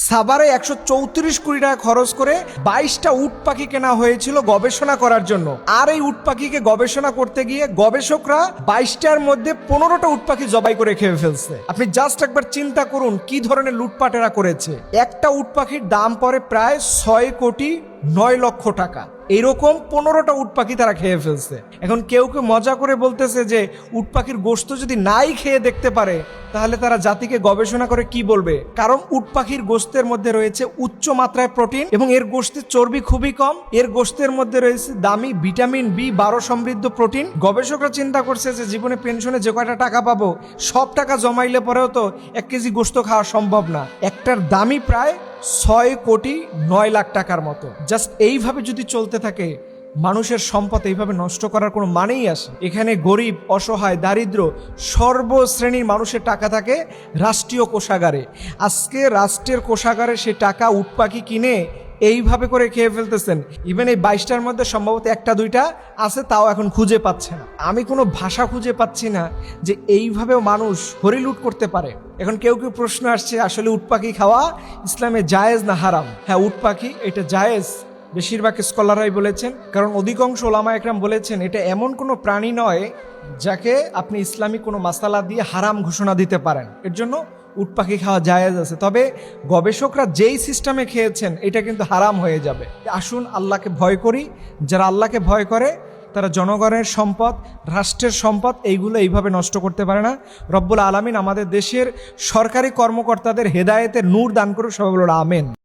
সাভারে 134 কোটি টাকা খরচ করে 22টা উট পাখি কেনা হয়েছিল গবেষণা করার জন্য। আর এই উট পাখিকে গবেষণা করতে গিয়ে গবেষকরা 22টার মধ্যে 15টা উট পাখি জবাই করে খেয়ে ফেলছে। আপনি জাস্ট একবার চিন্তা করুন কি ধরনের লুটপাট এরা করেছে। একটা উট পাখির দাম পড়ে প্রায় 6,09,00,000 টাকা। এইরকম 15টা উট পাখি তারা খেয়ে ফেলছে। এখন কেউ কেউ মজা করে বলতেছে যে উট পাখির গোশত যদি নাই খেয়ে দেখতে পারে তাহলে তারা জাতিকে গবেষণা করে কি বলবে। কারণ উট পাখির গোশতের মধ্যে রয়েছে উচ্চ মাত্রায় প্রোটিন এবং এর গোশতের চর্বি খুবই কম। এর গোশতের মধ্যে রয়েছে দামি ভিটামিন B12 সমৃদ্ধ প্রোটিন। গবেষকরা চিন্তা করছে যে জীবনে পেনশনে যে কয়টা টাকা পাবো সব টাকা জমাইলে পরেও তো 1 কেজি গোশত খাওয়া সম্ভব না। একটার দামই প্রায় 6,09,00,000 টাকার মতো। জাস্ট এইভাবে যদি চলতে থাকে মানুষের সম্পদ এইভাবে নষ্ট করার কোনো মানেই আসে। এখানে গরিব, অসহায়, দারিদ্র সর্বশ্রেণীর মানুষের টাকা থাকে রাষ্ট্রীয় কোষাগারে। আজকে রাষ্ট্রের কোষাগারে সে টাকা উট পাখি কিনে এইভাবে করে খেয়ে ফেলতেছেন। ইভেন এই 22টার মধ্যে সম্ভবত 1-2টা আছে, তাও এখন খুঁজে পাচ্ছে না। আমি কোনো ভাষা খুঁজে পাচ্ছি না যে এইভাবেও মানুষ হরিলুট করতে পারে। এখন কেউ কেউ প্রশ্ন আসছে আসলে উট পাখি খাওয়া ইসলামে জায়েজ না হারাম? হ্যাঁ, উট পাখি এটা জায়েজ, বেশিরভাগ স্কলাররাই বলেছেন। কারণ অধিকাংশ ওলামা একরাম বলেছেন এটা এমন কোনো প্রাণী নয় যাকে আপনি ইসলামিক কোনো মাসালা দিয়ে হারাম ঘোষণা দিতে পারেন। এর জন্য উট পাখি খাওয়া জায়েজ আছে। তবে গবেষকরা যেই সিস্টেমে খেয়েছেন এটা কিন্তু হারাম হয়ে যাবে। আসুন আল্লাহকে ভয় করি। যারা আল্লাহকে ভয় করে তারা জনগণের সম্পদ, রাষ্ট্রের সম্পদ এইগুলো এইভাবে নষ্ট করতে পারে না। রব্বুল আলামিন আমাদের দেশের সরকারি কর্মকর্তাদের হেদায়েতের নূর দান করুক। সবাই বলুন আমিন।